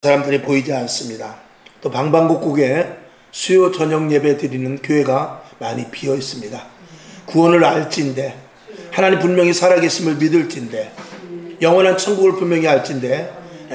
사람들이 보이지 않습니다. 또 방방곡곡에 수요 저녁 예배 드리는 교회가 많이 비어 있습니다. 구원을 알진대, 하나님 분명히 살아계심을 믿을진대, 영원한 천국을 분명히 알진대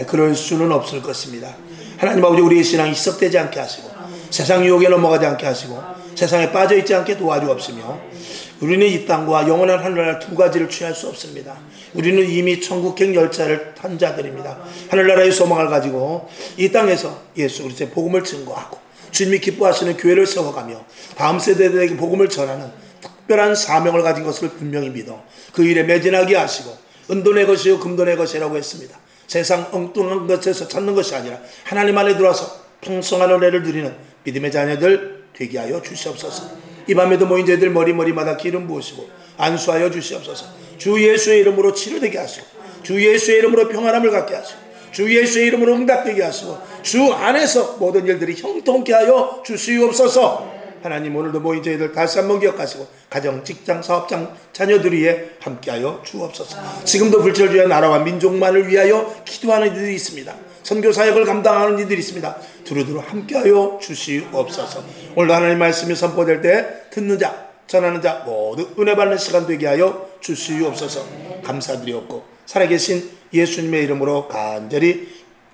그럴 수는 없을 것입니다. 하나님 아버지, 우리의 신앙이 희석되지 않게 하시고 세상 유혹에 넘어가지 않게 하시고 세상에 빠져있지 않게 도와주옵시며, 우리는 이 땅과 영원한 하늘나라 두 가지를 취할 수 없습니다. 우리는 이미 천국행 열차를 탄 자들입니다. 하늘나라의 소망을 가지고 이 땅에서 예수 그리스도의 복음을 증거하고 주님이 기뻐하시는 교회를 세워가며 다음 세대들에게 복음을 전하는 특별한 사명을 가진 것을 분명히 믿어 그 일에 매진하게 하시고, 은돈의 것이요 금돈의 것이라고 했습니다. 세상 엉뚱한 것에서 찾는 것이 아니라 하나님 안에 들어와서 풍성한 은혜를 누리는 믿음의 자녀들 되게 하여 주시옵소서. 이 밤에도 모인 저희들 머리마다 기름 부으시고 안수하여 주시옵소서. 주 예수의 이름으로 치료되게 하시고, 주 예수의 이름으로 평안함을 갖게 하시고, 주 예수의 이름으로 응답되게 하시고, 주 안에서 모든 일들이 형통케 하여 주시옵소서. 하나님, 오늘도 모인 저희들 다시 한번 기억하시고 가정, 직장, 사업장, 자녀들 위해 함께하여 주옵소서. 지금도 불철주야 나라와 민족만을 위하여 기도하는 이들이 있습니다. 선교 사역을 감당하는 이들이 있습니다. 두루두루 함께하여 주시옵소서. 오늘도 하나님 말씀이 선포될 때 듣는 자, 전하는 자 모두 은혜 받는 시간 되게 하여 주시옵소서. 감사드리옵고 살아계신 예수님의 이름으로 간절히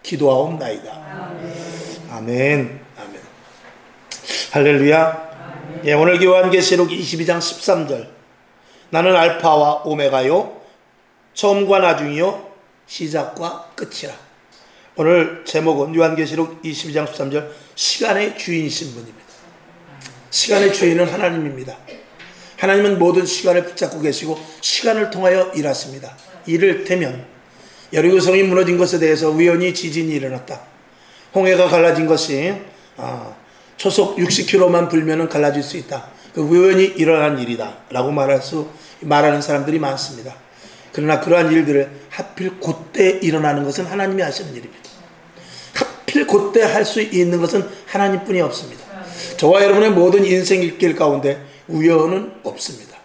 기도하옵나이다. 아멘. 아멘. 할렐루야. 예, 오늘 요한계시록 22장 13절. 나는 알파와 오메가요, 처음과 나중이요, 시작과 끝이라. 오늘 제목은 요한계시록 22장 13절, 시간의 주인이신 분입니다. 시간의 주인은 하나님입니다. 하나님은 모든 시간을 붙잡고 계시고 시간을 통하여 일하십니다. 이를테면 여리고성이 무너진 것에 대해서 우연히 지진이 일어났다. 홍해가 갈라진 것이 초속 60km만 불면 갈라질 수 있다. 그 우연히 일어난 일이다 라고 말하는 사람들이 많습니다. 그러나 그러한 일들을 하필 그때 일어나는 것은 하나님이 하시는 일입니다. 하필 그때 할 수 있는 것은 하나님뿐이 없습니다. 저와 여러분의 모든 인생 일길 가운데 우연은 없습니다.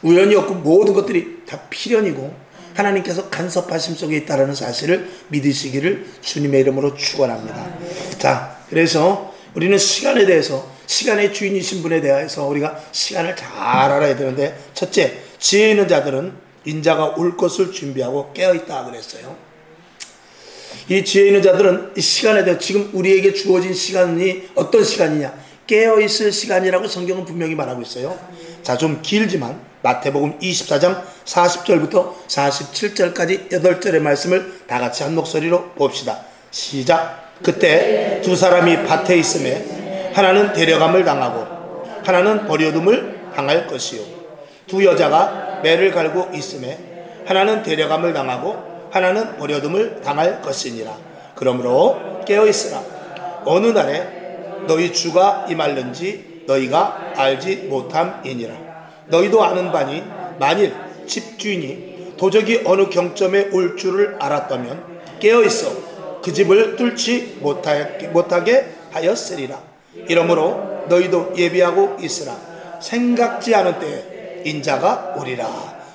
우연이 없고 모든 것들이 다 필연이고 하나님께서 간섭하심 속에 있다는 사실을 믿으시기를 주님의 이름으로 축원합니다. 자, 그래서 우리는 시간에 대해서, 시간의 주인이신 분에 대해서 우리가 시간을 잘 알아야 되는데, 첫째, 지혜 있는 자들은 인자가 올 것을 준비하고 깨어있다 그랬어요. 이 지혜 있는 자들은 이 시간에 대해, 지금 우리에게 주어진 시간이 어떤 시간이냐, 깨어있을 시간이라고 성경은 분명히 말하고 있어요. 자, 좀 길지만 마태복음 24장 40절부터 47절까지 8절의 말씀을 다 같이 한 목소리로 봅시다. 시작. 그때 두 사람이 밭에 있음에 하나는 데려감을 당하고 하나는 버려둠을 당할 것이요, 두 여자가 매를 갈고 있음에 하나는 데려감을 당하고 하나는 버려둠을 당할 것이니라. 그러므로 깨어있으라. 어느 날에 너희 주가 임할는지 너희가 알지 못함이니라. 너희도 아는 바니 만일 집주인이 도적이 어느 경점에 올 줄을 알았다면 깨어있어 그 집을 뚫지 못하게 하였으리라. 이러므로 너희도 예비하고 있으라. 생각지 않은 때에 인자가 오리라.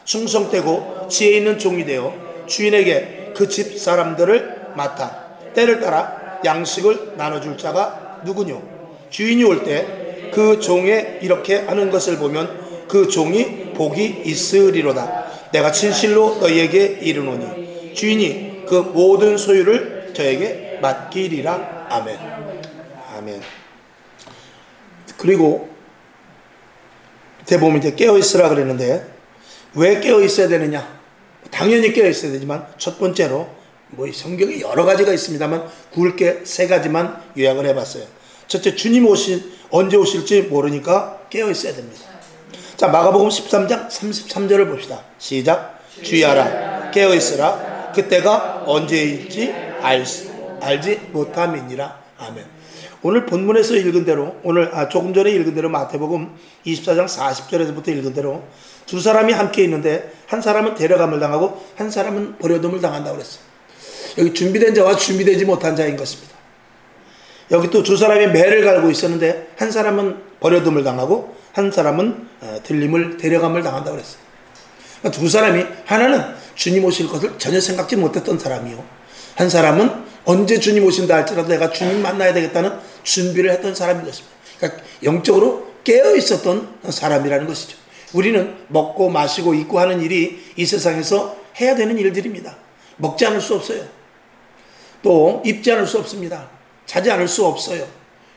충성되고 지혜 있는 종이 되어 주인에게 그 집 사람들을 맡아 때를 따라 양식을 나눠줄 자가 누구뇨? 주인이 올 때 그 종의 이렇게 하는 것을 보면 그 종이 복이 있으리로다. 내가 진실로 너희에게 이르노니 주인이 그 모든 소유를 저에게 맡기리라. 아멘. 아멘. 그리고 대부분 이제 깨어있으라 그랬는데, 왜 깨어있어야 되느냐? 당연히 깨어있어야 되지만 첫 번째로 성경에 여러 가지가 있습니다만 굵게 세 가지만 요약을 해봤어요. 첫째, 주님 언제 오실지 모르니까 깨어있어야 됩니다. 자, 마가복음 13장 33절을 봅시다. 시작. 주의하라. 깨어있으라. 그때가 언제일지 알지 못함이니라. 아멘. 오늘 본문에서 읽은 대로, 조금 전에 읽은 대로 마태복음 24장 40절에서부터 읽은 대로 두 사람이 함께 있는데 한 사람은 데려감을 당하고 한 사람은 버려둠을 당한다고 그랬어요. 여기 준비된 자와 준비되지 못한 자인 것입니다. 여기 또 두 사람이 매를 갈고 있었는데 한 사람은 버려둠을 당하고 한 사람은 데려감을 당한다고 그랬어요. 그러니까 두 사람이, 하나는 주님 오실 것을 전혀 생각지 못했던 사람이요, 한 사람은 언제 주님 오신다 할지라도 내가 주님 만나야 되겠다는 준비를 했던 사람인 것입니다. 그러니까 영적으로 깨어 있었던 사람이라는 것이죠. 우리는 먹고 마시고 입고 하는 일이 이 세상에서 해야 되는 일들입니다. 먹지 않을 수 없어요. 또 입지 않을 수 없습니다. 자지 않을 수 없어요.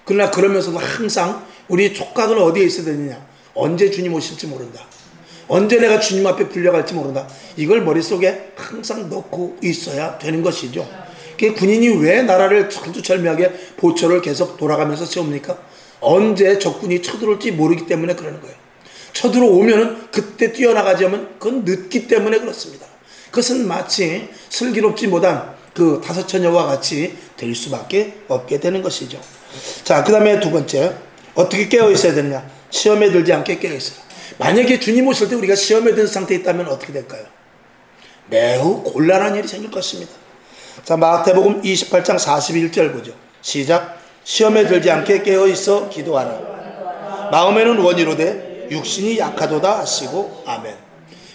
그러나 그러면서도 항상 우리 촉각은 어디에 있어야 되느냐? 언제 주님 오실지 모른다. 언제 내가 주님 앞에 불려갈지 모른다. 이걸 머릿속에 항상 넣고 있어야 되는 것이죠. 군인이 왜 나라를 철두철미하게 보초를 계속 돌아가면서 세웁니까? 언제 적군이 쳐들어올지 모르기 때문에 그러는 거예요. 쳐들어오면은 그때 뛰어나가지 않으면 그건 늦기 때문에 그렇습니다. 그것은 마치 슬기롭지 못한 그 다섯 처녀와 같이 될 수밖에 없게 되는 것이죠. 자, 그 다음에 두 번째, 어떻게 깨어 있어야 되느냐? 시험에 들지 않게 깨어 있어요. 만약에 주님 오실 때 우리가 시험에 든 상태에 있다면 어떻게 될까요? 매우 곤란한 일이 생길 것입니다. 자, 마태복음 28장 41절 보죠. 시작. 시험에 들지 않게 깨어 있어 기도하라. 마음에는 원이로되 육신이 약하도다 하시고 아멘.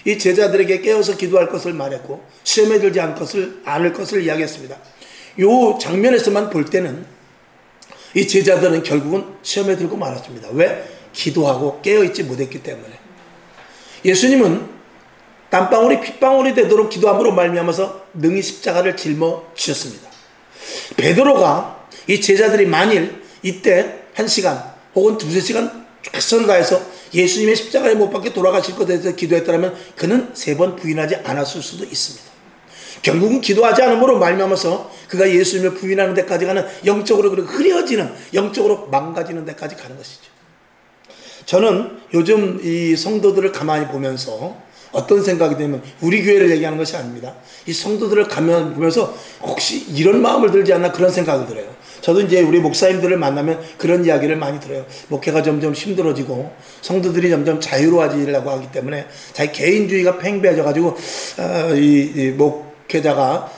이 제자들에게 깨어서 기도할 것을 말했고 시험에 들지 않을 것을 이야기했습니다. 이 장면에서만 볼 때는 이 제자들은 결국은 시험에 들고 말았습니다. 왜? 기도하고 깨어있지 못했기 때문에. 예수님은 땀방울이 핏방울이 되도록 기도함으로 말미암아서 능히 십자가를 짊어지셨습니다. 베드로가 이 제자들이 만일 이때 1시간 혹은 2~3시간 최선을 다해서 예수님의 십자가에 못 박혀 돌아가실 것에 대해서 기도했다면 그는 3번 부인하지 않았을 수도 있습니다. 결국은 기도하지 않음으로 말미암아서 그가 예수님을 부인하는 데까지 가는 영적으로 흐려지는, 영적으로 망가지는 데까지 가는 것이죠. 저는 요즘 이 성도들을 가만히 보면서 어떤 생각이 들면, 우리 교회를 얘기하는 것이 아닙니다. 이 성도들을 가만히 보면서 혹시 이런 마음을 들지 않나 그런 생각이 들어요. 저도 이제 우리 목사님들을 만나면 그런 이야기를 많이 들어요. 목회가 점점 힘들어지고 성도들이 점점 자유로워지려고 하기 때문에 자기 개인주의가 팽배해져가지고 이 목회자가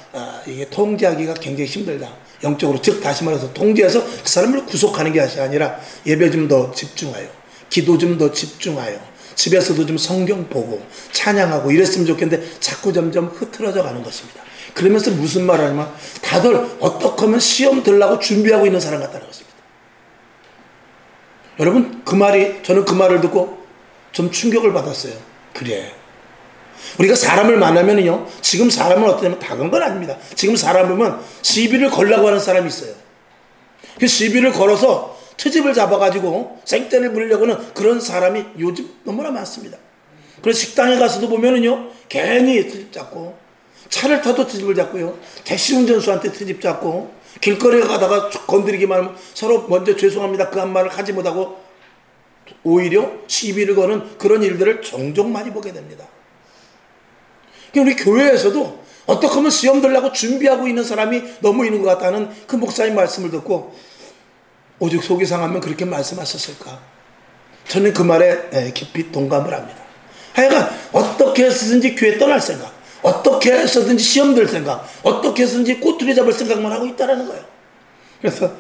이게 통제하기가 굉장히 힘들다. 영적으로, 즉 다시 말해서 통제해서 그 사람을 구속하는 게 아니라 예배 좀 더 집중하여, 기도 좀 더 집중하여, 집에서도 좀 성경 보고 찬양하고 이랬으면 좋겠는데 자꾸 점점 흐트러져 가는 것입니다. 그러면서 무슨 말을 하냐면 다들 어떻게 하면 시험 들라고 준비하고 있는 사람 같다는 것입니다. 여러분, 저는 그 말을 듣고 좀 충격을 받았어요. 그래, 우리가 사람을 만나면요, 지금 사람은 어떠냐면 다 그런 건 아닙니다. 지금 사람 보면 시비를 걸라고 하는 사람이 있어요. 그 시비를 걸어서 트집을 잡아가지고 생떼를 부리려고 하는 그런 사람이 요즘 너무나 많습니다. 그래서 식당에 가서도 보면은요, 괜히 트집 잡고, 차를 타도 트집을 잡고요, 택시 운전수한테 트집 잡고, 길거리에 가다가 건드리기만 하면 서로 먼저 죄송합니다 그 한 말을 하지 못하고 오히려 시비를 거는 그런 일들을 종종 많이 보게 됩니다. 우리 교회에서도 어떻게 하면 시험 들려고 준비하고 있는 사람이 너무 있는 것 같다는 그 목사님 말씀을 듣고 오직 속이 상하면 그렇게 말씀하셨을까? 저는 그 말에 깊이 동감을 합니다. 하여간 어떻게 해서든지 교회 떠날 생각, 어떻게 해서든지 시험 들 생각, 어떻게 해서든지 꼬투리 잡을 생각만 하고 있다는 거예요. 그래서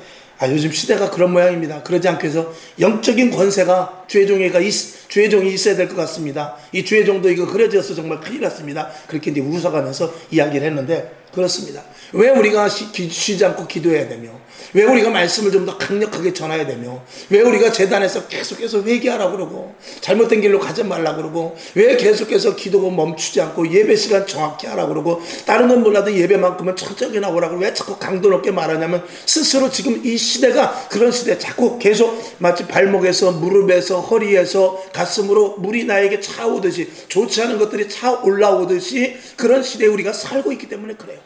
요즘 시대가 그런 모양입니다. 그러지 않기 위해서 영적인 권세가 주의종이 있어야 될 것 같습니다. 이 주의종도 이거 그려져서 정말 큰일 났습니다. 그렇게 이제 웃어가면서 이야기를 했는데 그렇습니다. 왜 우리가 쉬지 않고 기도해야 되며, 왜 우리가 말씀을 좀 더 강력하게 전해야 되며, 왜 우리가 재단에서 계속해서 회개하라고 그러고 잘못된 길로 가지 말라고 그러고, 왜 계속해서 기도가 멈추지 않고 예배 시간 정확히 하라고 그러고, 다른 건 몰라도 예배만큼은 천천히 나오라고 왜 자꾸 강도 높게 말하냐면, 스스로 지금 이 시대가 그런 시대, 자꾸 계속 마치 발목에서 무릎에서 허리에서 가슴으로 물이 나에게 차오듯이, 좋지 않은 것들이 차 올라오듯이 그런 시대에 우리가 살고 있기 때문에 그래요.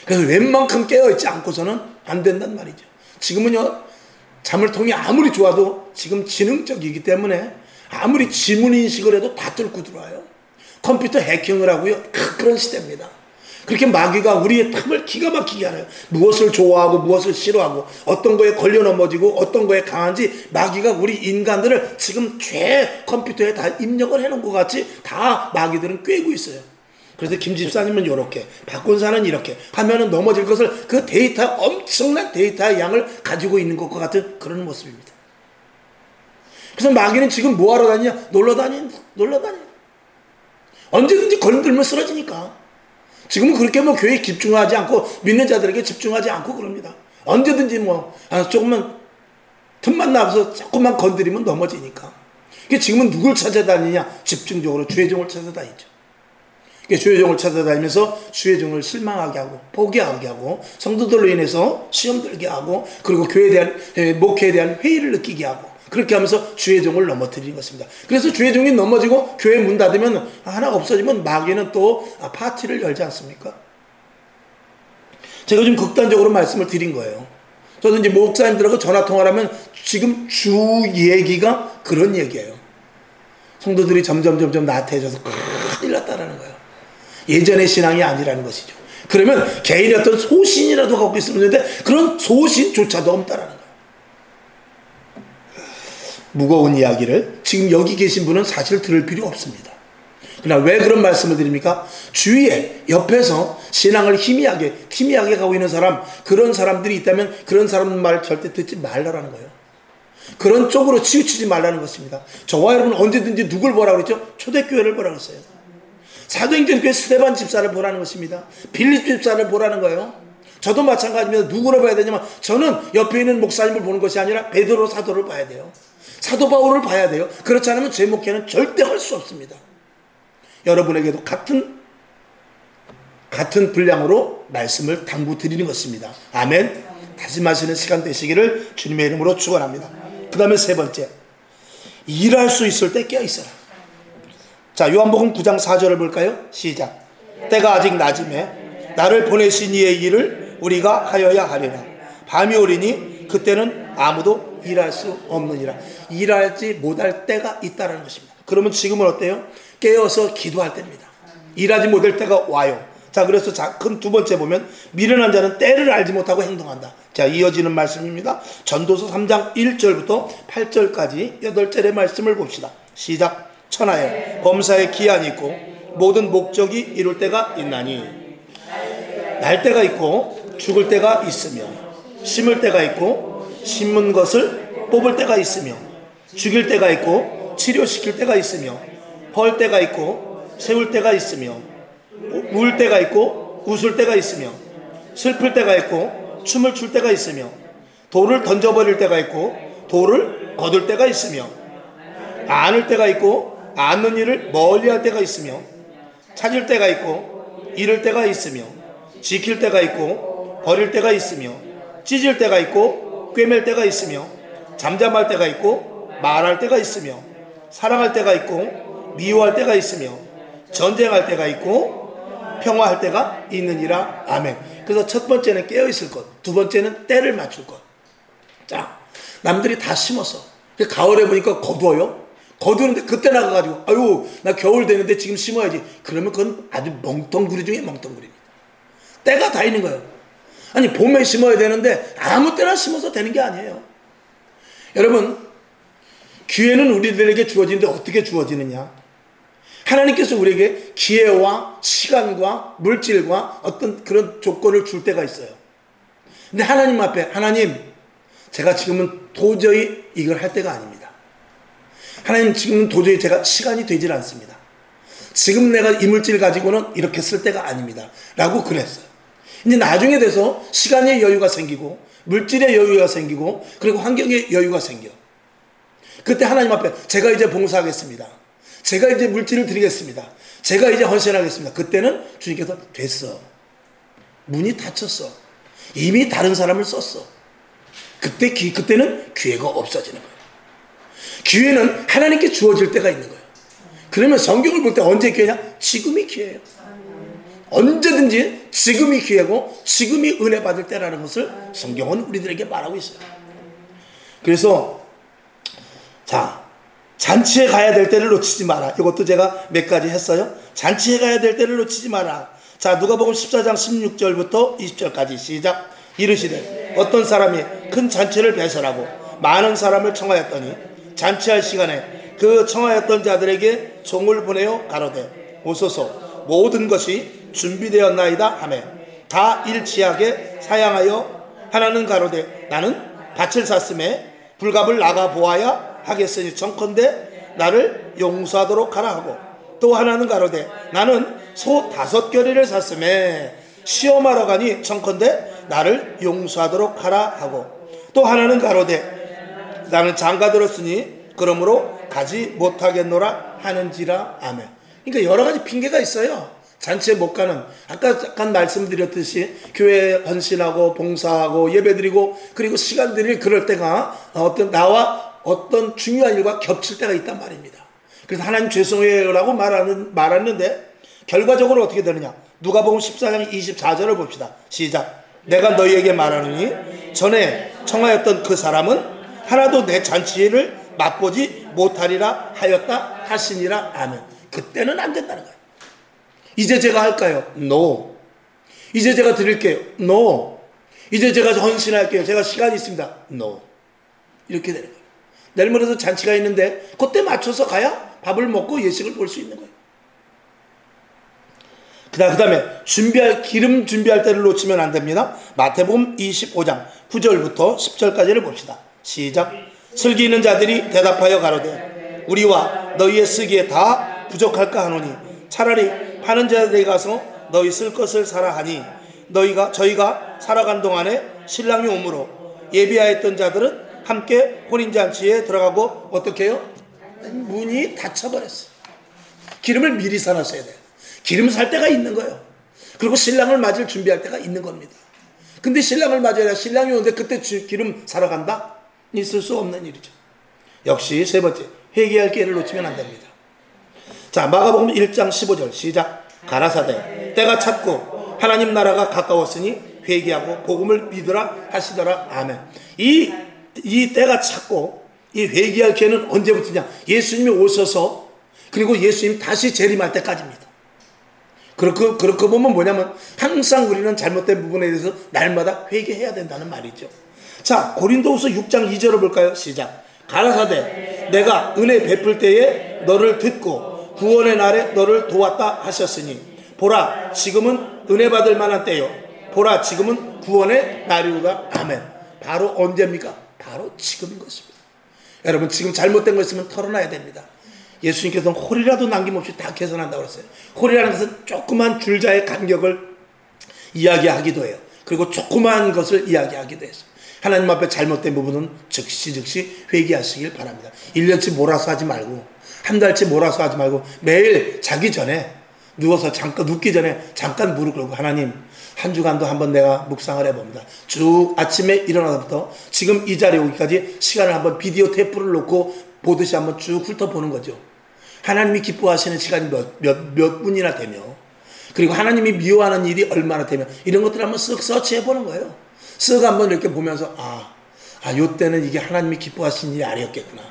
그래서 웬만큼 깨어있지 않고서는 안 된단 말이죠. 지금은요, 자물통이 아무리 좋아도 지금 지능적이기 때문에 아무리 지문인식을 해도 다 뚫고 들어와요. 컴퓨터 해킹을 하고요, 그런 시대입니다. 그렇게 마귀가 우리의 틈을 기가 막히게 하네요. 무엇을 좋아하고 무엇을 싫어하고, 어떤 거에 걸려 넘어지고 어떤 거에 강한지 마귀가 우리 인간들을 지금 죄 컴퓨터에 다 입력을 해놓은 것 같이 다 마귀들은 꿰고 있어요. 그래서 김 집사님은 이렇게, 박군사는 이렇게 하면은 넘어질 것을, 그 엄청난 데이터의 양을 가지고 있는 것과 같은 그런 모습입니다. 그래서 마귀는 지금 뭐하러 다니냐? 놀러 다니. 언제든지 건들면 쓰러지니까. 지금은 그렇게 뭐 교회에 집중하지 않고 믿는 자들에게 집중하지 않고 그럽니다. 언제든지 조금만 틈만 나서 조금만 건드리면 넘어지니까. 지금은 누굴 찾아다니냐? 집중적으로 주의 종을 찾아다니죠. 주의 종을 찾아다니면서 주의 종을 실망하게 하고 포기하게 하고 성도들로 인해서 시험 들게 하고 그리고 교회에 대한 목회에 대한 회의를 느끼게 하고 그렇게 하면서 주의 종을 넘어뜨리는 것입니다. 그래서 주의 종이 넘어지고 교회 문 닫으면 하나가 없어지면 마귀는 또 파티를 열지 않습니까? 제가 좀 극단적으로 말씀을 드린 거예요. 저도 이제 목사님들하고 전화통화를 하면 지금 주 얘기가 그런 얘기예요. 성도들이 점점 나태해져서 큰일 났다라는 거예요. 예전의 신앙이 아니라는 것이죠. 그러면 개인이 어떤 소신이라도 갖고 있으면 되는데 그런 소신조차도 없다라는 거예요. 무거운 이야기를 지금 여기 계신 분은 사실 들을 필요 없습니다. 그러나 왜 그런 말씀을 드립니까? 주위에 옆에서 신앙을 희미하게 가고 있는 사람, 그런 사람들이 있다면 그런 사람 말 절대 듣지 말라라는 거예요. 그런 쪽으로 치우치지 말라는 것입니다. 저와 여러분 언제든지 누굴 보라고 그랬죠? 초대교회를 보라고 했어요. 사도행전 교회 스데반 집사를 보라는 것입니다. 빌립 집사를 보라는 거예요. 저도 마찬가지입니다. 누구를 봐야 되냐면 저는 옆에 있는 목사님을 보는 것이 아니라 베드로 사도를 봐야 돼요. 사도 바울을 봐야 돼요. 그렇지 않으면 제 목회는 절대 할 수 없습니다. 여러분에게도 같은 분량으로 말씀을 당부 드리는 것입니다. 아멘. 다짐하시는 시간 되시기를 주님의 이름으로 축원합니다. 그 다음에 세 번째, 일할 수 있을 때 깨어있어라. 자, 요한복음 9장 4절을 볼까요? 시작. 때가 아직 낮음에 나를 보내신 이의 일을 우리가 하여야 하리라. 밤이 오리니 그때는 아무도 일할 수 없느니라. 일하지 못할 때가 있다는 것입니다. 그러면 지금은 어때요? 깨어서 기도할 때입니다. 일하지 못할 때가 와요. 자, 그래서 큰 두 번째 보면 미련한 자는 때를 알지 못하고 행동한다. 자, 이어지는 말씀입니다. 전도서 3장 1절부터 8절까지 8절의 말씀을 봅시다. 시작. 천하에 범사에 기한이 있고 모든 목적이 이룰 때가 있나니 날 때가 있고 죽을 때가 있으며 심을 때가 있고 심은 것을 뽑을 때가 있으며 죽일 때가 있고 치료시킬 때가 있으며 벌 때가 있고 세울 때가 있으며 울 때가 있고 웃을 때가 있으며 슬플 때가 있고 춤을 출 때가 있으며 돌을 던져버릴 때가 있고 돌을 거둘 때가 있으며 안을 때가 있고 않는 일을 멀리할 때가 있으며 찾을 때가 있고 잃을 때가 있으며 지킬 때가 있고 버릴 때가 있으며 찢을 때가 있고 꿰맬 때가 있으며 잠잠할 때가 있고 말할 때가 있으며 사랑할 때가 있고 미워할 때가 있으며 전쟁할 때가 있고 평화할 때가 있느니라. 아멘. 그래서 첫 번째는 깨어있을 것, 두 번째는 때를 맞출 것. 자, 남들이 다 심었어. 가을에 보니까 거두어요. 거두는데 그때 나가가지고 아유 나 겨울 되는데 지금 심어야지. 그러면 그건 아주 멍텅구리 중에 멍텅구리입니다. 때가 다 있는 거예요. 아니 봄에 심어야 되는데 아무 때나 심어서 되는 게 아니에요. 여러분, 기회는 우리들에게 주어지는데 어떻게 주어지느냐? 하나님께서 우리에게 기회와 시간과 물질과 어떤 그런 조건을 줄 때가 있어요. 근데 하나님 앞에 하나님, 제가 지금은 도저히 이걸 할 때가 아닙니다. 하나님, 지금은 도저히 제가 시간이 되질 않습니다. 지금 내가 이 물질 가지고는 이렇게 쓸 때가 아닙니다. 라고 그랬어요. 이제 나중에 돼서 시간의 여유가 생기고 물질의 여유가 생기고 그리고 환경의 여유가 생겨. 그때 하나님 앞에 제가 이제 봉사하겠습니다. 제가 이제 물질을 드리겠습니다. 제가 이제 헌신하겠습니다. 그때는 주님께서 됐어. 문이 닫혔어. 이미 다른 사람을 썼어. 그때는 기회가 없어지는 거예요. 기회는 하나님께 주어질 때가 있는 거예요. 그러면 성경을 볼 때 언제 기회냐? 지금이 기회예요. 언제든지 지금이 기회고 지금이 은혜 받을 때라는 것을 성경은 우리들에게 말하고 있어요. 그래서 자, 잔치에 가야 될 때를 놓치지 마라. 이것도 제가 몇 가지 했어요. 잔치에 가야 될 때를 놓치지 마라. 자, 누가복음 14장 16절부터 20절까지 시작. 이르시되 어떤 사람이 큰 잔치를 배설하고 많은 사람을 청하였더니 잔치할 시간에 그 청하였던 자들에게 종을 보내어 가로되 오소서, 모든 것이 준비되었나이다 하매 다 일치하게 사양하여 하나는 가로되 나는 밭을 샀음에 불갑을 나가 보아야 하겠으니 청컨대 나를 용서하도록 하라 하고 또 하나는 가로되 나는 소 5겨레를 샀음에 시험하러 가니 청컨대 나를 용서하도록 하라 하고, 또 하나는 가로되 나는 장가 들었으니 그러므로 가지 못하겠노라 하는지라. 아멘. 그러니까 여러 가지 핑계가 있어요. 잔치에 못 가는, 아까 잠깐 말씀드렸듯이 교회에 헌신하고 봉사하고 예배드리고 그리고 시간 드릴 그럴 때가 나와 어떤 중요한 일과 겹칠 때가 있단 말입니다. 그래서 하나님 죄송해요 라고 말하는데 결과적으로 어떻게 되느냐. 누가복음 14장 24절을 봅시다. 시작. 내가 너희에게 말하노니 전에 청하였던 그 사람은 하나도 내 잔치를 맛보지 못하리라 하였다 하시니라. 아멘. 그때는 안 된다는 거예요. 이제 제가 할까요? No. 이제 제가 드릴게요? No. 이제 제가 헌신할게요? 제가 시간이 있습니다? No. 이렇게 되는 거예요. 내일 모레도 잔치가 있는데 그때 맞춰서 가야 밥을 먹고 예식을 볼 수 있는 거예요. 그 다음에 기름 준비할 때를 놓치면 안 됩니다. 마태복음 25장 9절부터 10절까지를 봅시다. 시작. 슬기 있는 자들이 대답하여 가로되 우리와 너희의 쓰기에 다 부족할까 하노니 차라리 파는 자들에게 가서 너희 쓸 것을 사라 하니 저희가 살아간 동안에 신랑이 오므로 예비하였던 자들은 함께 혼인잔치에 들어가고 어떻게 해요? 문이 닫혀버렸어요. 기름을 미리 사놨어야 돼요. 기름 살 때가 있는 거예요. 그리고 신랑을 맞을 준비할 때가 있는 겁니다. 근데 신랑을 맞아야 신랑이 오는데 그때 기름 사러 간다? 있을 수 없는 일이죠. 역시 세 번째, 회개할 기회를 놓치면 안 됩니다. 자, 마가복음 1장 15절 시작. 가라사대 때가 찼고 하나님 나라가 가까웠으니 회개하고 복음을 믿으라 하시더라. 아멘. 이 때가 찼고 이 회개할 기회는 언제부터냐? 예수님이 오셔서 그리고 예수님 다시 재림할 때까지입니다. 그렇게 보면 뭐냐면 항상 우리는 잘못된 부분에 대해서 날마다 회개해야 된다는 말이죠. 자, 고린도후서 6장 2절을 볼까요? 시작. 가라사대 내가 은혜 베풀 때에 너를 듣고 구원의 날에 너를 도왔다 하셨으니 보라 지금은 은혜 받을 만한 때요 보라 지금은 구원의 날이오다. 아멘. 바로 언제입니까? 바로 지금인 것입니다. 여러분 지금 잘못된 거 있으면 털어놔야 됩니다. 예수님께서는 홀이라도 남김없이 다 개선한다고 그랬어요. 홀이라는 것은 조그만 줄자의 간격을 이야기하기도 해요. 그리고 조그만 것을 이야기하기도 해서 하나님 앞에 잘못된 부분은 즉시 회개하시길 바랍니다. 1년치 몰아서 하지 말고 한 달치 몰아서 하지 말고 매일 자기 전에 누워서 눕기 전에 잠깐 무릎 꿇고 하나님 한 주간도 한번 내가 묵상을 해봅니다. 쭉 아침에 일어나서부터 지금 이 자리에 오기까지 시간을 한번 비디오 테이프를 놓고 보듯이 한번 쭉 훑어보는 거죠. 하나님이 기뻐하시는 시간이 몇 분이나 되며 그리고 하나님이 미워하는 일이 얼마나 되며 이런 것들을 한번 쓱 서치해보는 거예요. 쓱 한번 이렇게 보면서 요때는 이게 하나님이 기뻐하시는 일이 아니었겠구나.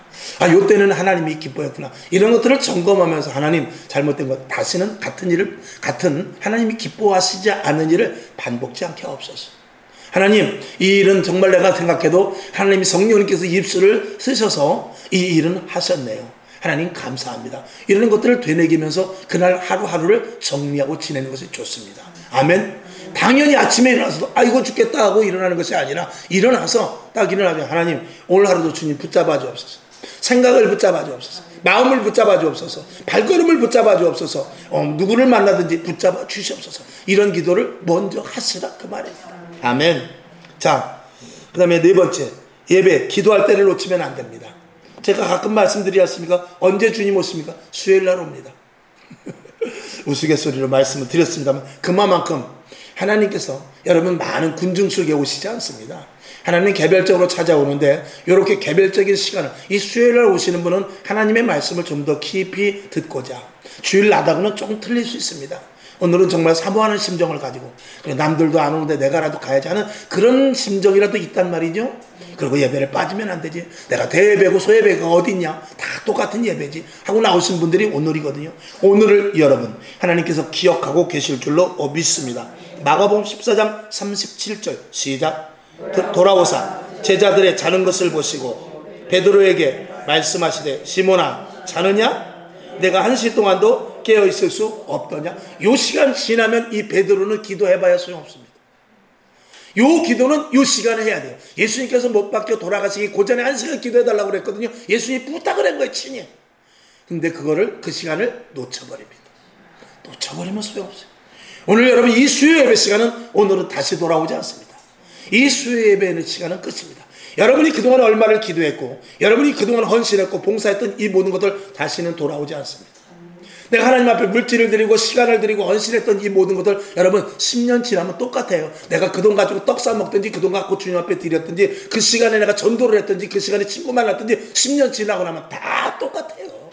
요때는 하나님이 기뻐했구나. 이런 것들을 점검하면서 하나님 잘못된 것 다시는 같은 하나님이 기뻐하시지 않는 일을 반복지 않게 하옵소서. 하나님 이 일은 정말 내가 생각해도 하나님이 성령님께서 입술을 쓰셔서 이 일은 하셨네요. 하나님 감사합니다. 이런 것들을 되새기면서 그날 하루하루를 정리하고 지내는 것이 좋습니다. 아멘. 당연히 아침에 일어나서도 아이고 죽겠다 하고 일어나는 것이 아니라 일어나서 딱 일어나면 하나님 오늘 하루도 주님 붙잡아 주옵소서. 생각을 붙잡아 주옵소서. 마음을 붙잡아 주옵소서. 발걸음을 붙잡아 주옵소서. 누구를 만나든지 붙잡아 주시옵소서. 이런 기도를 먼저 하시라 그 말입니다. 아멘. 자, 그 다음에 네 번째, 예배 기도할 때를 놓치면 안 됩니다. 제가 가끔 말씀드리지 않습니까? 언제 주님 오십니까? 수요일날 옵니다. 우스갯소리로 말씀을 드렸습니다만 그만큼 하나님께서 여러분 많은 군중 속에 오시지 않습니다. 하나님 개별적으로 찾아오는데 이렇게 개별적인 시간을 이 수요일날 오시는 분은 하나님의 말씀을 좀 더 깊이 듣고자 주일 나다고는 조금 틀릴 수 있습니다. 오늘은 정말 사모하는 심정을 가지고 남들도 안 오는데 내가라도 가야지 하는 그런 심정이라도 있단 말이죠. 그리고 예배를 빠지면 안 되지. 내가 대예배고 소예배가 어디 있냐. 다 똑같은 예배지 하고 나오신 분들이 오늘이거든요. 오늘을 여러분 하나님께서 기억하고 계실 줄로 믿습니다. 마가복음 14장 37절 시작. 돌아오사 제자들의 자는 것을 보시고 베드로에게 말씀하시되 시몬아 자느냐? 내가 1시 동안도 깨어있을 수 없더냐? 요 시간 지나면 이 베드로는 기도해봐야 소용없습니다. 요 기도는 요 시간에 해야 돼요. 예수님께서 못 박혀 돌아가시기 고전에 1시간 기도해달라고 그랬거든요. 예수님이 부탁을 한 거예요 친히. 근데 그 시간을 놓쳐버립니다. 놓쳐버리면 소용없어요. 오늘 여러분 이 수요 예배 시간은 오늘은 다시 돌아오지 않습니다. 이 수요 예배 시간은 끝입니다. 여러분이 그동안 얼마를 기도했고 여러분이 그동안 헌신했고 봉사했던 이 모든 것들 다시는 돌아오지 않습니다. 내가 하나님 앞에 물질을 드리고 시간을 드리고 헌신했던 이 모든 것들 여러분 10년 지나면 똑같아요. 내가 그 돈 가지고 떡 사 먹든지 그 돈 갖고 주님 앞에 드렸든지 그 시간에 내가 전도를 했든지 그 시간에 친구 만났든지 10년 지나고 나면 다 똑같아요.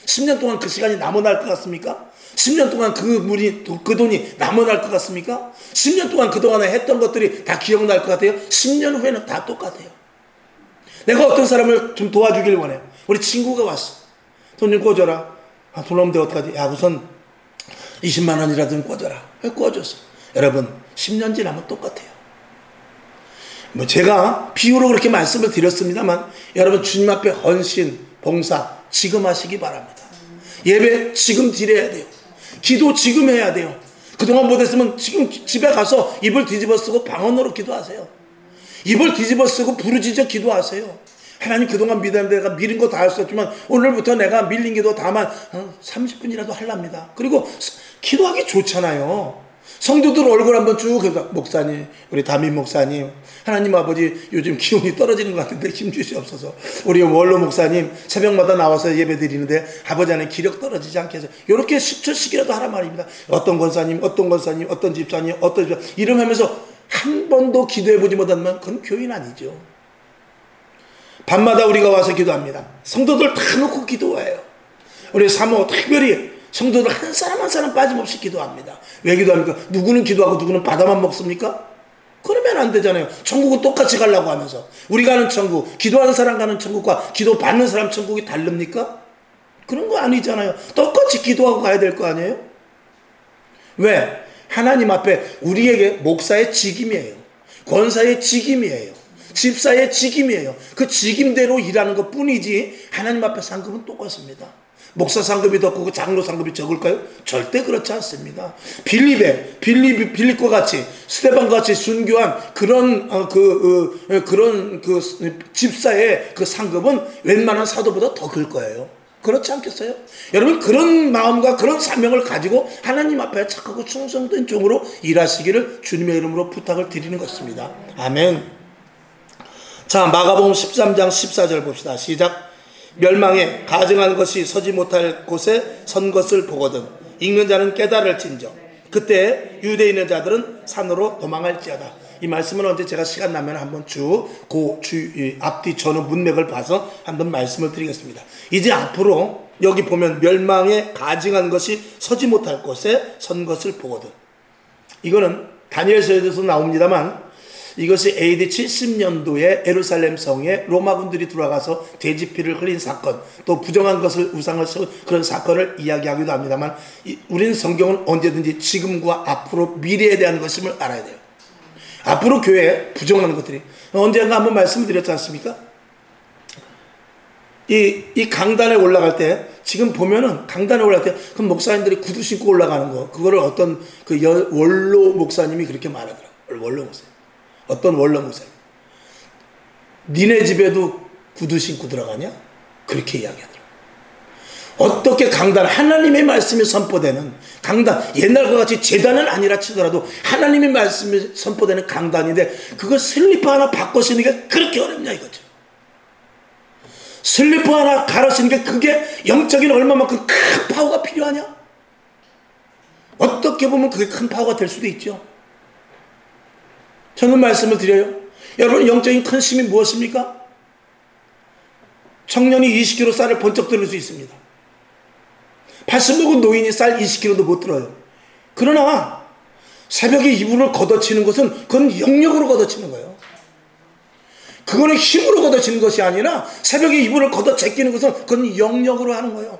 10년 동안 그 시간이 남아날 것 같습니까? 10년 동안 그 돈이 남아날 것 같습니까? 10년 동안 그동안에 했던 것들이 다 기억날 것 같아요? 10년 후에는 다 똑같아요. 내가 어떤 사람을 좀 도와주길 원해요. 우리 친구가 왔어. 돈 좀 꿔줘라. 돈 없는데 어떡하지? 야, 우선 20만 원이라도 좀 꿔줘라. 꿔줬어. 여러분 10년 지나면 똑같아요. 뭐 제가 비유로 그렇게 말씀을 드렸습니다만 여러분 주님 앞에 헌신, 봉사 지금 하시기 바랍니다. 예배 지금 드려야 돼요. 기도 지금 해야 돼요. 그동안 못했으면 지금 집에 가서 이불 뒤집어 쓰고 방언으로 기도하세요. 이불 뒤집어 쓰고 부르짖어 기도하세요. 하나님 그동안 내가 미린 거 다 할 수 없지만 오늘부터 내가 밀린 기도 다만 30분이라도 하랍니다. 그리고 기도하기 좋잖아요. 성도들 얼굴 한번 쭉 해서 목사님, 우리 담임 목사님, 하나님 아버지 요즘 기운이 떨어지는 것 같은데 힘 주시옵소서. 우리 원로 목사님 새벽마다 나와서 예배 드리는데 아버지 안에 기력 떨어지지 않게 해서 이렇게 10초씩이라도 하란 말입니다. 어떤 권사님, 어떤 집사님 이러면서 한 번도 기도해보지 못하면 그건 교인 아니죠. 밤마다 우리가 와서 기도합니다. 성도들 다 놓고 기도해요. 우리 사모 특별히 성도들 한 사람 한 사람 빠짐없이 기도합니다. 왜 기도합니까? 누구는 기도하고 누구는 받아만 먹습니까? 그러면 안 되잖아요. 천국은 똑같이 가려고 하면서 우리 가는 천국, 기도하는 사람 가는 천국과 기도 받는 사람 천국이 다릅니까? 그런 거 아니잖아요. 똑같이 기도하고 가야 될 거 아니에요? 왜? 하나님 앞에 우리에게 목사의 직임이에요. 권사의 직임이에요. 집사의 직임이에요. 그 직임대로 일하는 것 뿐이지 하나님 앞에 상급은 똑같습니다. 목사 상급이 더 크고 장로 상급이 적을까요? 절대 그렇지 않습니다. 빌립과 같이 스데반과 같이 순교한 그런 집사의 그 상급은 웬만한 사도보다 더 클 거예요. 그렇지 않겠어요? 여러분 그런 마음과 그런 사명을 가지고 하나님 앞에 착하고 충성된 종으로 일하시기를 주님의 이름으로 부탁을 드리는 것입니다. 아멘. 자, 마가복음 13장 14절 봅시다. 시작. 멸망에 가증한 것이 서지 못할 곳에 선 것을 보거든 읽는 자는 깨달을진저 그때 유대에 있는 자들은 산으로 도망할지어다. 이 말씀은 언제 제가 시간 나면 한번 앞뒤 전후 문맥을 봐서 한번 말씀을 드리겠습니다. 이제 앞으로 여기 보면 멸망에 가증한 것이 서지 못할 곳에 선 것을 보거든. 이거는 다니엘서에서 나옵니다만 이것이 AD 70년도에 예루살렘 성에 로마군들이 들어가서 돼지피를 흘린 사건, 또 부정한 것을 우상을 세운 그런 사건을 이야기하기도 합니다만 우리는 성경은 언제든지 지금과 앞으로 미래에 대한 것임을 알아야 돼요. 앞으로 교회에 부정한 것들이 언젠가 한번 말씀드렸지 않습니까? 이 강단에 올라갈 때 지금 보면은 강단에 올라갈 때 그 목사님들이 구두 신고 올라가는 거 그거를 어떤 원로 목사님이 그렇게 말하더라고요. 원로 목사님. 어떤 원로 목사님. 니네 집에도 구두 신고 들어가냐? 그렇게 이야기하더라고요. 어떻게 강단, 하나님의 말씀이 선포되는 강단, 옛날과 같이 재단은 아니라 치더라도 하나님의 말씀이 선포되는 강단인데 그걸 슬리퍼 하나 바꿔 신는 게 그렇게 어렵냐 이거죠. 슬리퍼 하나 갈아 신는 게 그게 영적인 얼마만큼 큰 파워가 필요하냐? 어떻게 보면 그게 큰 파워가 될 수도 있죠. 저는 말씀을 드려요. 여러분 영적인 큰 힘이 무엇입니까? 청년이 20kg 쌀을 번쩍 들을 수 있습니다. 80 먹은 노인이 쌀 20kg도 못 들어요. 그러나 새벽에 이불을 걷어치는 것은 그건 영역으로 걷어치는 거예요. 그거는 힘으로 걷어치는 것이 아니라 새벽에 이불을 걷어 제끼는 것은 그건 영역으로 하는 거예요.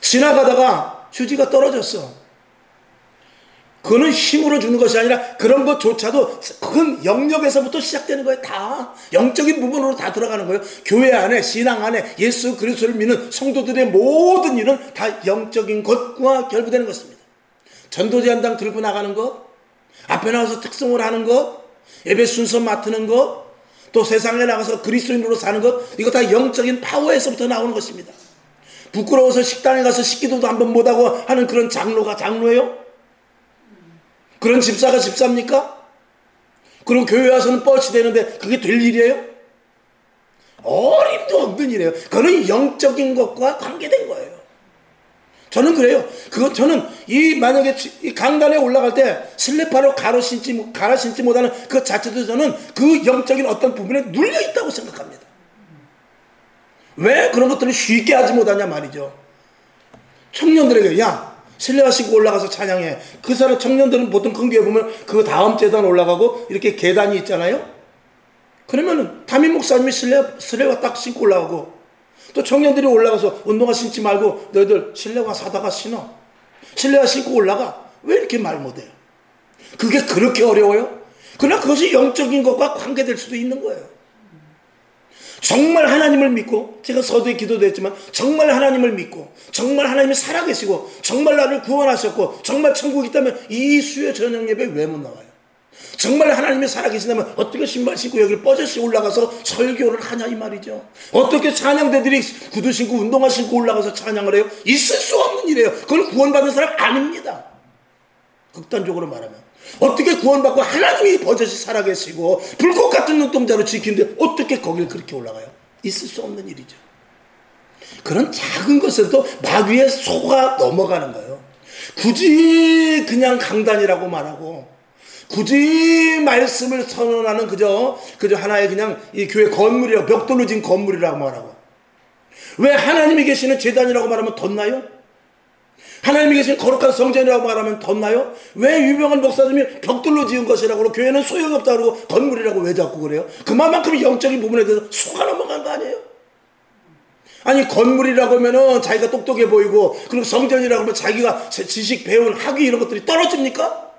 지나가다가 휴지가 떨어졌어. 그거는 힘으로 주는 것이 아니라 그런 것조차도 그건 영역에서부터 시작되는 거예요. 다 영적인 부분으로 다 들어가는 거예요. 교회 안에 신앙 안에 예수 그리스도를 믿는 성도들의 모든 일은 다 영적인 것과 결부되는 것입니다. 전도지 한 당 들고 나가는 것, 앞에 나와서 특성을 하는 것, 예배 순서 맡는 것, 또 세상에 나가서 그리스도인으로 사는 것, 이거 다 영적인 파워에서부터 나오는 것입니다. 부끄러워서 식당에 가서 식기도도 한번 못하고 하는 그런 장로가 장로예요? 그런 집사가 집사입니까? 그리고 교회 와서는 뻘치 되는데 그게 될 일이에요? 어림도 없는 일이에요. 그거는 영적인 것과 관계된 거예요. 저는 그래요. 저는 만약에 이 강단에 올라갈 때 슬리퍼로 갈아 신지 못하는 그 자체도 저는 그 영적인 어떤 부분에 눌려 있다고 생각합니다. 왜 그런 것들을 쉽게 하지 못하냐 말이죠. 청년들에게, 야, 실내화 신고 올라가서 찬양해. 그 사람 청년들은 보통 근교에 보면 그 다음 재단 올라가고 이렇게 계단이 있잖아요. 그러면은 담임 목사님이 실내화 딱 신고 올라가고, 또 청년들이 올라가서 운동화 신지 말고 너희들 실내화 사다가 신어. 실내화 신고 올라가. 왜 이렇게 말 못해요? 그게 그렇게 어려워요? 그러나 그것이 영적인 것과 관계될 수도 있는 거예요. 정말 하나님을 믿고, 제가 서두에 기도도 했지만 정말 하나님을 믿고 정말 하나님이 살아계시고 정말 나를 구원하셨고 정말 천국이 있다면 이 수요 저녁 예배 왜 못 나와요? 정말 하나님이 살아계신다면 어떻게 신발 신고 여기 뻐젓이 올라가서 설교를 하냐 이 말이죠. 어떻게 찬양대들이 구두 신고 운동화 신고 올라가서 찬양을 해요? 있을 수 없는 일이에요. 그건 구원받은 사람 아닙니다. 극단적으로 말하면 어떻게 구원받고 하나님이 버젓이 살아계시고 불꽃 같은 눈동자로 지키는데 어떻게 거길 그렇게 올라가요? 있을 수 없는 일이죠. 그런 작은 것에도 마귀에 속아 넘어가는 거예요. 굳이 그냥 강단이라고 말하고 굳이 말씀을 선언하는 그저 하나의 그냥 이 교회 건물이라고, 벽돌로 지은 건물이라고 말하고, 왜 하나님이 계시는 제단이라고 말하면 덧나요? 하나님이 계신 거룩한 성전이라고 말하면 덧나요? 왜 유명한 목사님이 벽돌로 지은 것이라고 그러고 교회는 소용없다고 그러고 건물이라고 왜 자꾸 그래요? 그만큼 영적인 부분에 대해서 속아 넘어간 거 아니에요? 아니, 건물이라고 하면은 자기가 똑똑해 보이고, 그리고 성전이라고 하면 자기가 지식, 배운 학위 이런 것들이 떨어집니까?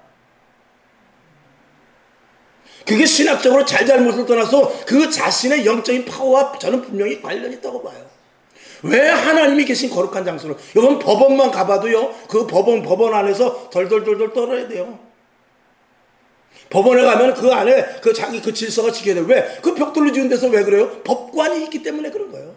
그게 신학적으로 잘잘못을 떠나서 그 자신의 영적인 파워와 저는 분명히 관련이 있다고 봐요. 왜 하나님이 계신 거룩한 장소로, 이건 법원만 가봐도요, 그 법원 안에서 덜덜덜덜 떨어야 돼요. 법원에 가면 그 안에 자기 질서가 지켜야 돼요. 왜? 그 벽돌로 지은 데서 왜 그래요? 법관이 있기 때문에 그런 거예요.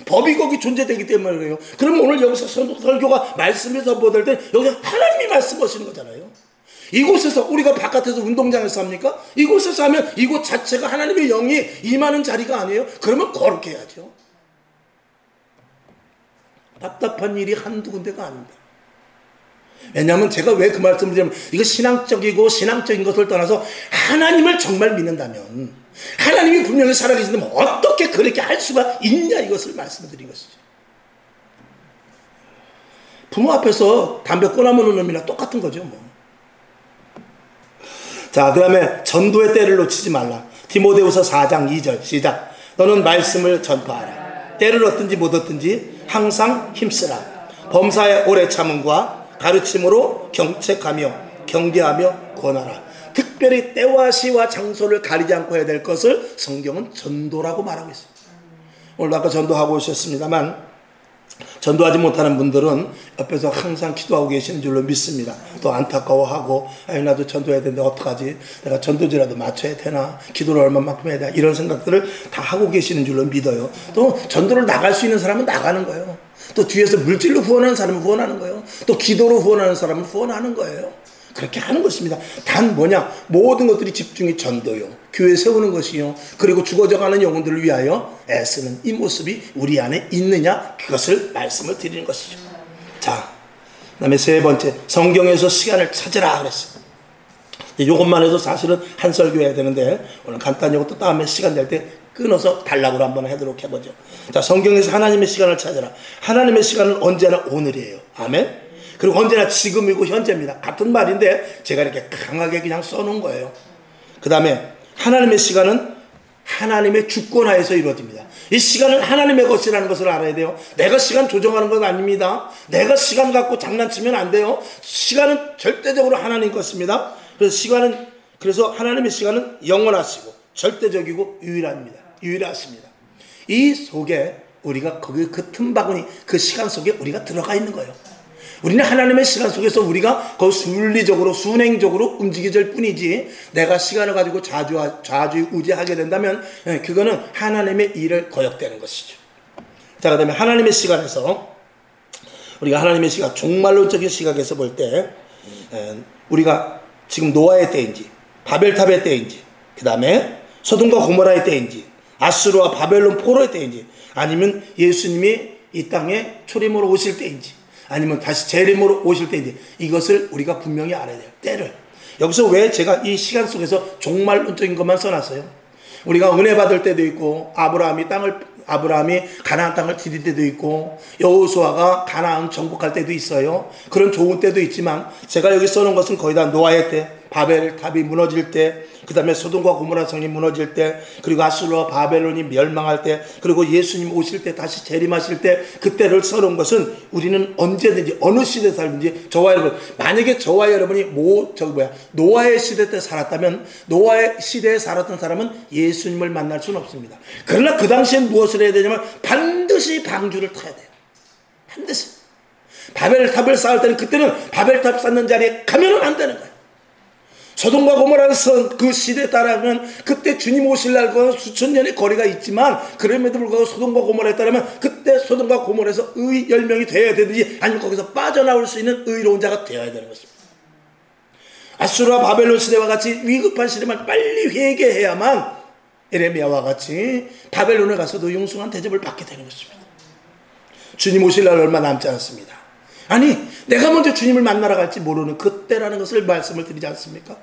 법이 거기 존재되기 때문에 그래요. 그럼 오늘 여기서 설교가 말씀을 선포될 때 여기 하나님이 말씀하시는 거잖아요. 이곳에서, 우리가 바깥에서 운동장에서 합니까? 이곳에서 하면 이곳 자체가 하나님의 영이 임하는 자리가 아니에요. 그러면 거룩해야죠. 답답한 일이 한두 군데가 아닙니다. 왜냐하면 제가 왜 그 말씀을 드리냐면, 이거 신앙적인 것을 떠나서 하나님을 정말 믿는다면, 하나님이 분명히 살아계신다면 어떻게 그렇게 할 수가 있냐, 이것을 말씀드린 것이죠. 부모 앞에서 담배 꺼나무는 놈이랑 똑같은 거죠, 뭐. 자, 그 다음에 전도의 때를 놓치지 말라. 디모데후서 4장 2절 시작. 너는 말씀을 전파하라. 때를 얻든지 못 얻든지 항상 힘쓰라. 범사에 오래 참음과 가르침으로 경책하며 경계하며 권하라. 특별히 때와 시와 장소를 가리지 않고 해야 될 것을 성경은 전도라고 말하고 있습니다. 오늘 아까 전도하고 오셨습니다만, 전도하지 못하는 분들은 옆에서 항상 기도하고 계시는 줄로 믿습니다. 또 안타까워하고, 아니 나도 전도해야 되는데 어떡하지? 내가 전도지라도 맞춰야 되나? 기도를 얼마만큼 해야 되나? 이런 생각들을 다 하고 계시는 줄로 믿어요. 또 전도를 나갈 수 있는 사람은 나가는 거예요. 또 뒤에서 물질로 후원하는 사람은 후원하는 거예요. 또 기도로 후원하는 사람은 후원하는 거예요. 그렇게 하는 것입니다. 단 뭐냐? 모든 것들이 집중이 전도요, 교회 세우는 것이요, 그리고 죽어져가는 영혼들을 위하여 애쓰는 이 모습이 우리 안에 있느냐, 그것을 말씀을 드리는 것이죠. 자, 그 다음에 세 번째, 성경에서 시간을 찾으라 그랬어요. 이것만 해도 사실은 한 설교해야 되는데 오늘 간단히 하고 또 다음에 시간 될 때 끊어서 단락으로 한번 하도록 해보죠. 자, 성경에서 하나님의 시간을 찾으라. 하나님의 시간은 언제나 오늘이에요. 아멘. 그리고 언제나 지금이고 현재입니다. 같은 말인데 제가 이렇게 강하게 그냥 써놓은 거예요. 그 다음에 하나님의 시간은 하나님의 주권하에서 이루어집니다. 이 시간은 하나님의 것이라는 것을 알아야 돼요. 내가 시간 조정하는 건 아닙니다. 내가 시간 갖고 장난치면 안 돼요. 시간은 절대적으로 하나님 것입니다. 그래서 하나님의 시간은 영원하시고 절대적이고 유일하십니다. 이 속에 우리가 그 틈바구니, 그 시간 속에 우리가 들어가 있는 거예요. 우리는 하나님의 시간 속에서 우리가 그 순리적으로 순행적으로 움직여질 뿐이지, 내가 시간을 가지고 좌지우지하게 된다면 그거는 하나님의 일을 거역되는 것이죠. 자, 그 다음에 하나님의 시간에서 우리가 하나님의 시각, 종말론적인 시각에서 볼 때 우리가 지금 노아의 때인지 바벨탑의 때인지 그 다음에 소돔과 고모라의 때인지 아수르와 바벨론 포로의 때인지 아니면 예수님이 이 땅에 초림으로 오실 때인지 아니면 다시 재림으로 오실 때인지 이것을 우리가 분명히 알아야 돼요. 때를. 여기서 왜 제가 이 시간 속에서 종말론적인 것만 써놨어요? 우리가 은혜 받을 때도 있고 아브라함이 가나안 땅을 디딜 때도 있고 여호수아가 가나안 정복할 때도 있어요. 그런 좋은 때도 있지만 제가 여기 써놓은 것은 거의 다 노아의 때, 바벨탑이 무너질 때, 그 다음에 소돔과 고모라 성이 무너질 때, 그리고 아수르와 바벨론이 멸망할 때, 그리고 예수님 오실 때, 다시 재림하실 때, 그때를 써놓은 것은 우리는 언제든지 어느 시대에 살든지 저와 여러분, 만약에 저와 여러분이 노아의 시대 때 살았다면 노아의 시대에 살았던 사람은 예수님을 만날 수는 없습니다. 그러나 그 당시엔 무엇을 해야 되냐면 반드시 방주를 타야 돼요. 반드시. 바벨탑을 쌓을 때는 그때는 바벨탑 쌓는 자리에 가면은 안 되는 거예요. 소돔과 고모라는 그 시대에 따르면 그때 주님 오실 날과는 수천 년의 거리가 있지만 그럼에도 불구하고 소돔과 고모라에 따르면 그때 소돔과 고모라에서 의 열명이 되어야 되든지 아니면 거기서 빠져나올 수 있는 의로운 자가 되어야 되는 것입니다. 아수르와 바벨론 시대와 같이 위급한 시대만 빨리 회개해야만 에레미야와 같이 바벨론에 가서도 융숭한 대접을 받게 되는 것입니다. 주님 오실 날 얼마 남지 않았습니다. 아니 내가 먼저 주님을 만나러 갈지 모르는 그때라는 것을 말씀을 드리지 않습니까?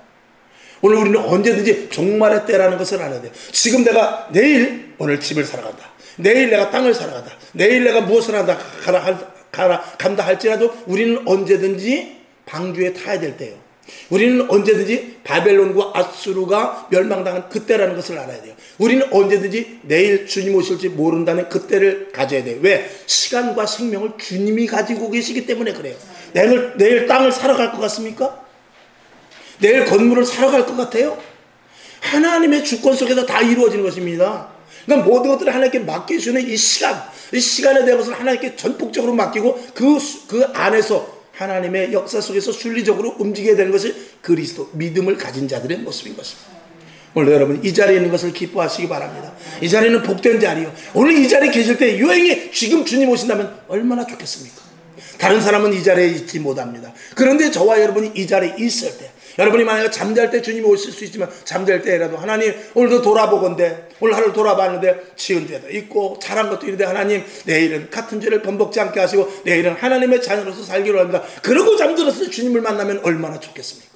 오늘 우리는 언제든지 종말의 때라는 것을 알아야 돼요. 지금 내가 내일 오늘 집을 사러 간다. 내일 내가 땅을 사러 간다. 내일 내가 무엇을 간다 할지라도 우리는 언제든지 방주에 타야 될 때요. 우리는 언제든지 바벨론과 아수르가 멸망당한 그때라는 것을 알아야 돼요. 우리는 언제든지 내일 주님 오실지 모른다는 그때를 가져야 돼요. 왜? 시간과 생명을 주님이 가지고 계시기 때문에 그래요. 내일 땅을 사러 갈 것 같습니까? 내일 건물을 사러 갈 것 같아요? 하나님의 주권 속에서 다 이루어지는 것입니다. 그러니까 모든 것들을 하나님께 맡기시는 이 시간에 대한 것을 하나님께 전폭적으로 맡기고 그 안에서 하나님의 역사 속에서 순리적으로 움직여야 되는 것이 그리스도 믿음을 가진 자들의 모습인 것입니다. 오늘 여러분 이 자리에 있는 것을 기뻐하시기 바랍니다. 이 자리는 복된 자리요. 오늘 이 자리에 계실 때 유행이 지금 주님 오신다면 얼마나 좋겠습니까? 다른 사람은 이 자리에 있지 못합니다. 그런데 저와 여러분이 이 자리에 있을 때 여러분이 만약에 잠잘 때 주님이 오실 수 있지만 잠잘 때라도 하나님 오늘도 돌아보건대 오늘 하루를 돌아봤는데 지은 죄도 있고 잘한 것도 있는데 하나님 내일은 같은 죄를 번복지 않게 하시고 내일은 하나님의 자녀로서 살기로 합니다. 그러고 잠들었을 때 주님을 만나면 얼마나 좋겠습니까?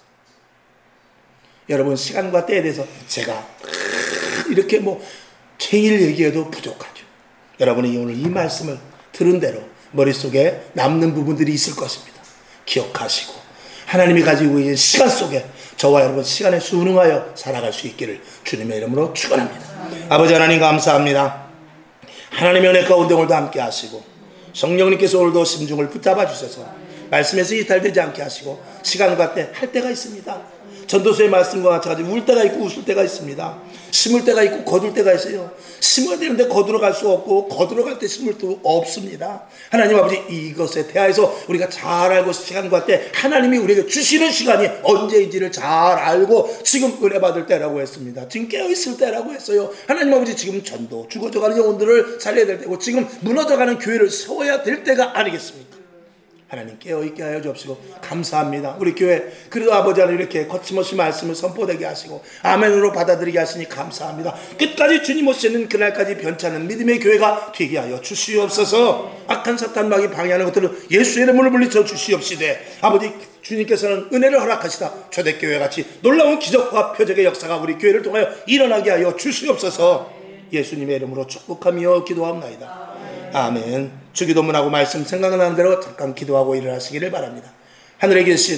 여러분 시간과 때에 대해서 제가 이렇게 제일 얘기해도 부족하죠. 여러분이 오늘 이 말씀을 들은 대로 머릿속에 남는 부분들이 있을 것입니다. 기억하시고 하나님이 가지고 계신 시간 속에 저와 여러분 시간에 순응하여 살아갈 수 있기를 주님의 이름으로 축원합니다. 아버지 하나님 감사합니다. 하나님의 은혜 가운데 오늘도 함께 하시고 성령님께서 오늘도 심중을 붙잡아 주셔서 말씀에서 이탈되지 않게 하시고 시간과 때 할 때가 있습니다. 전도서의 말씀과 같이 울 때가 있고 웃을 때가 있습니다. 심을 때가 있고 거둘 때가 있어요. 심어야 되는데 거두러 갈 수 없고 거두러 갈 때 심을 수 없습니다. 하나님 아버지 이것에 대하여서 우리가 잘 알고 시간과 때 하나님이 우리에게 주시는 시간이 언제인지를 잘 알고 지금 은혜 받을 때라고 했습니다. 지금 깨어있을 때라고 했어요. 하나님 아버지 지금 전도 죽어져가는 영혼들을 살려야 될 때고 지금 무너져가는 교회를 세워야 될 때가 아니겠습니까? 하나님 깨어있게 하여 주옵시고 감사합니다. 우리 교회 그래도 아버지 하나님 이렇게 거침없이 말씀을 선포되게 하시고 아멘으로 받아들이게 하시니 감사합니다. 끝까지 주님 오시는 그날까지 변찮은 믿음의 교회가 되게 하여 주시옵소서. 악한 사탄 마귀 방해하는 것들을 예수의 이름으로 물리쳐 주시옵시되 아버지 주님께서는 은혜를 허락하시다 초대교회같이 놀라운 기적과 표적의 역사가 우리 교회를 통하여 일어나게 하여 주시옵소서. 예수님의 이름으로 축복하며 기도합나이다. 아멘. 주기도문하고 말씀 생각나는 대로 잠깐 기도하고 일어나시기를 바랍니다. 하늘에 계신